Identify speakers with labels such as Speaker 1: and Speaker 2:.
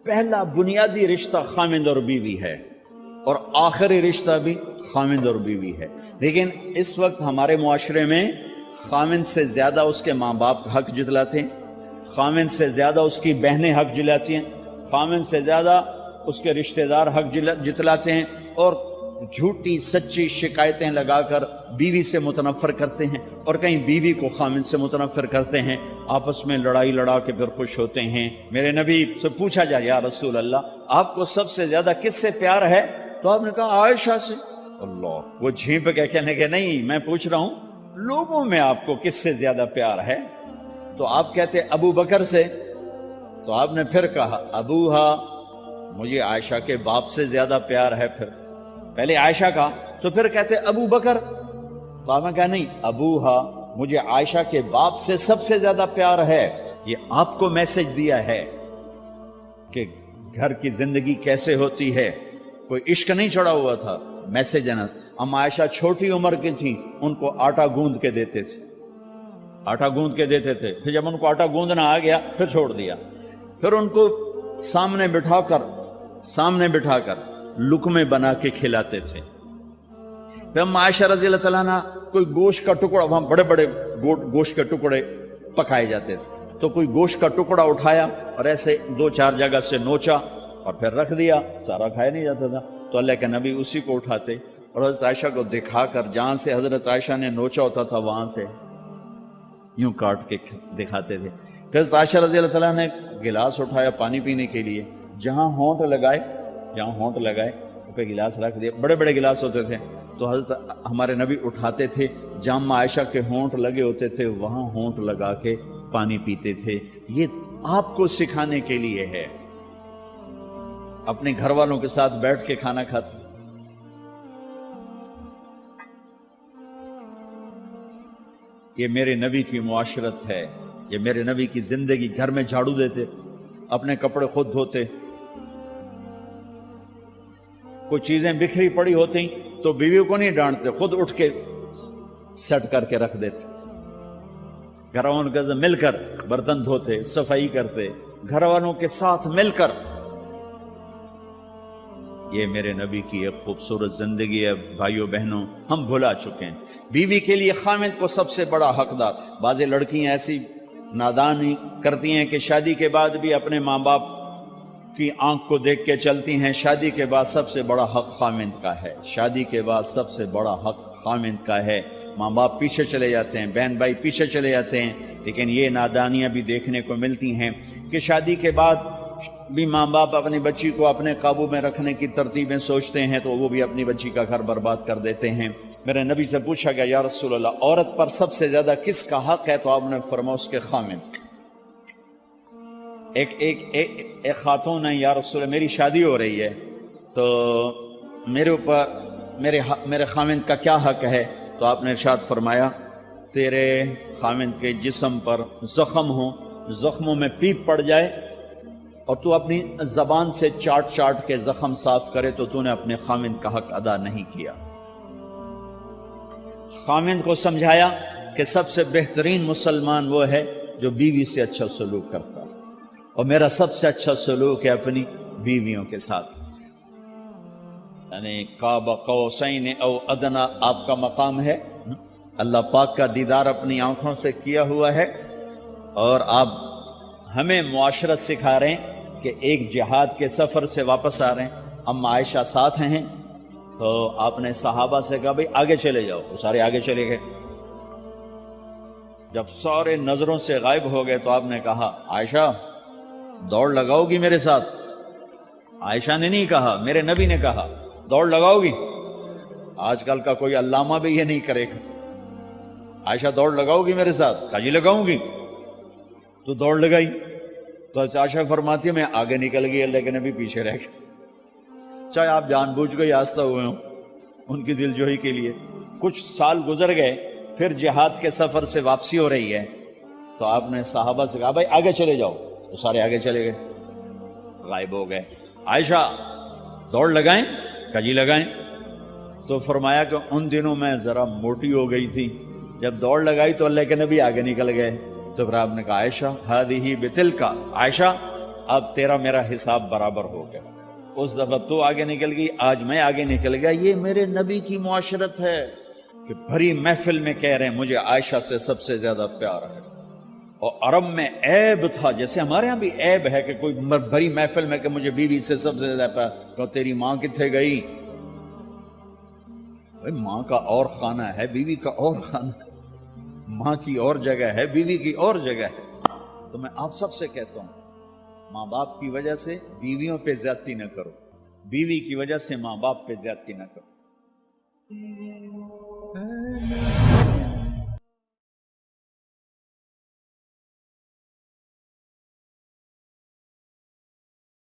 Speaker 1: پہلا بنیادی رشتہ خامند اور بیوی ہے اور آخری رشتہ بھی خامند اور بیوی ہے. لیکن اس وقت ہمارے معاشرے میں خامند سے زیادہ اس کے ماں باپ حق جتلاتے ہیں، خامند سے زیادہ اس کی بہنیں حق جلاتی ہیں، خامند سے زیادہ اس کے رشتہ دار حق جتلاتے ہیں، اور جھوٹی سچی شکایتیں لگا کر بیوی سے متنفر کرتے ہیں، اور کہیں بیوی کو خامند سے متنفر کرتے ہیں، آپس میں لڑائی لڑا کے پھر خوش ہوتے ہیں. میرے نبی سے پوچھا جائے یا رسول اللہ آپ کو سب سے زیادہ کس سے پیار ہے؟ تو آپ نے کہا عائشہ سے. اللہ، وہ جھینپ کے کہنے کہ نہیں، میں پوچھ رہا ہوں لوگوں میں آپ کو کس سے زیادہ پیار ہے؟ تو آپ کہتے ابو بکر سے. تو آپ نے پھر کہا ابوہا، مجھے عائشہ کے باپ سے زیادہ پیار ہے. پھر پہلے عائشہ کا تو پھر کہتے ابو بکر. تو آپ نے کہا نہیں، ابوہا، مجھے عائشہ کے باپ سے سب سے زیادہ پیار ہے. یہ آپ کو میسج دیا ہے کہ گھر کی زندگی کیسے ہوتی ہے. کوئی عشق نہیں چڑھا ہوا تھا، میسج ہے نا. ہم عائشہ چھوٹی عمر کی تھیں، ان کو آٹا گوندھ کے دیتے تھے، آٹا گوندھ کے دیتے تھے. پھر جب ان کو آٹا گوندھنا آ گیا پھر چھوڑ دیا. پھر ان کو سامنے بٹھا کر لقمے بنا کے کھلاتے تھے. پھر ہم عائشہ رضی اللہ تعالیٰ عنہ کوئی گوشت کا ٹکڑا، وہاں بڑے بڑے گوشت کے ٹکڑے پکائے جاتے تھے، تو کوئی گوشت کا ٹکڑا اٹھایا اور ایسے 2-4 جگہ سے نوچا اور پھر رکھ دیا، سارا کھایا نہیں جاتا تھا. تو اللہ کے نبی اسی کو اٹھاتے اور حضرت عائشہ کو دکھا کر، جہاں سے حضرت عائشہ نے نوچا ہوتا تھا وہاں سے یوں کاٹ کے دکھاتے تھے. پھر حضرت عائشہ رضی اللہ تعالیٰ نے گلاس اٹھایا پانی پینے کے لیے، جہاں ہونٹ لگائے پہ گلاس رکھ دیا. بڑے بڑے گلاس ہوتے تھے تو حضرت ہمارے نبی اٹھاتے تھے، جہاں عائشہ کے ہونٹ لگے ہوتے تھے وہاں ہونٹ لگا کے پانی پیتے تھے. یہ آپ کو سکھانے کے لیے ہے. اپنے گھر والوں کے ساتھ بیٹھ کے کھانا کھاتے. یہ میرے نبی کی معاشرت ہے، یہ میرے نبی کی زندگی. گھر میں جھاڑو دیتے، اپنے کپڑے خود دھوتے، کوئی چیزیں بکھری پڑی ہوتی تو بیوی کو نہیں ڈانٹتے، خود اٹھ کے سیٹ کر کے رکھ دیتے. گھر والوں کے ساتھ مل کر برتن دھوتے، صفائی کرتے، گھر والوں کے ساتھ مل کر. یہ میرے نبی کی ایک خوبصورت زندگی ہے. بھائیوں بہنوں، ہم بھلا چکے ہیں. بیوی کے لیے خامد کو سب سے بڑا حقدار. بعض لڑکیاں ایسی نادانی کرتی ہیں کہ شادی کے بعد بھی اپنے ماں باپ کی آنکھ کو دیکھ کے چلتی ہیں. شادی کے بعد سب سے بڑا حق خامد کا ہے. شادی کے بعد سب سے بڑا حق خامد کا ہے. ماں باپ پیچھے چلے جاتے ہیں، بہن بھائی پیچھے چلے جاتے ہیں. لیکن یہ نادانیاں بھی دیکھنے کو ملتی ہیں کہ شادی کے بعد بھی ماں باپ اپنی بچی کو اپنے قابو میں رکھنے کی ترتیبیں سوچتے ہیں تو وہ بھی اپنی بچی کا گھر برباد کر دیتے ہیں. میرے نبی سے پوچھا گیا یا رسول اللہ عورت پر سب سے زیادہ کس کا حق ہے؟ تو آپ نے فرمایا اس کے خامد. ایک خاتون ہے، یا رسول اللہ میری شادی ہو رہی ہے تو میرے اوپر میرے خامد کا کیا حق ہے؟ تو آپ نے ارشاد فرمایا تیرے خامد کے جسم پر زخم ہو، زخموں میں پیپ پڑ جائے اور تو اپنی زبان سے چاٹ کے زخم صاف کرے تو تو نے اپنے خامد کا حق ادا نہیں کیا. خامد کو سمجھایا کہ سب سے بہترین مسلمان وہ ہے جو بیوی سے اچھا سلوک کرتا ہے، اور میرا سب سے اچھا سلوک ہے اپنی بیویوں کے ساتھ. یعنی قاب قوسین او ادنا آپ کا مقام ہے. اللہ پاک کا دیدار اپنی آنکھوں سے کیا ہوا ہے، اور آپ ہمیں معاشرت سکھا رہے ہیں کہ ایک جہاد کے سفر سے واپس آ رہے ہیں، اما عائشہ ساتھ ہیں، تو آپ نے صحابہ سے کہا بھئی آگے چلے جاؤ. وہ سارے آگے چلے گئے. جب سارے نظروں سے غائب ہو گئے تو آپ نے کہا عائشہ دوڑ لگاؤ گی میرے ساتھ؟ عائشہ نے نہیں کہا، میرے نبی نے کہا دوڑ لگاؤ گی. آج کل کا کوئی علامہ بھی یہ نہیں کرے گا. عائشہ دوڑ لگاؤ گی میرے ساتھ؟ کہا جی لگاؤں گی. تو دوڑ لگائی تو عائشہ فرماتی ہے میں آگے نکل گئی، اللہ کے نبی پیچھے رہ گئے. چاہے آپ جان بوجھ کے آستہ ہوئے ہوں ان کی دل جوئی کے لیے. کچھ سال گزر گئے، پھر جہاد کے سفر سے واپسی ہو رہی ہے تو آپ نے صحابہ سے کہا بھائی آگے چلے جاؤ. تو سارے آگے چلے گئے، غائب ہو گئے. عائشہ دوڑ لگائیں؟ کہا جی لگائیں. تو فرمایا کہ ان دنوں میں ذرا موٹی ہو گئی تھی، جب دوڑ لگائی تو اللہ کے نبی آگے نکل گئے. تو پھر آپ نے کہا عائشہ ہذہ بتلک، عائشہ اب تیرا میرا حساب برابر ہو گیا. اس دفعہ تو آگے نکل گئی, آج میں آگے نکل گیا. یہ میرے نبی کی معاشرت ہے کہ بھری محفل میں کہہ رہے ہیں مجھے عائشہ سے سب سے زیادہ پیار ہے. اور عرب میں عیب تھا, جیسے ہمارے ہاں بھی عیب ہے کہ کوئی بھری محفل میں کہ مجھے بیوی سے سب سے زیادہ پیار. کہ تیری ماں کتنے گئی؟ ماں کا اور خانہ ہے, بیوی کا اور خانہ ہے. ماں کی اور جگہ ہے, بیوی کی اور جگہ ہے. تو میں آپ سب سے کہتا ہوں, ماں باپ کی وجہ سے بیویوں پہ زیادتی نہ کرو, بیوی کی وجہ سے ماں باپ پہ زیادتی نہ کرو.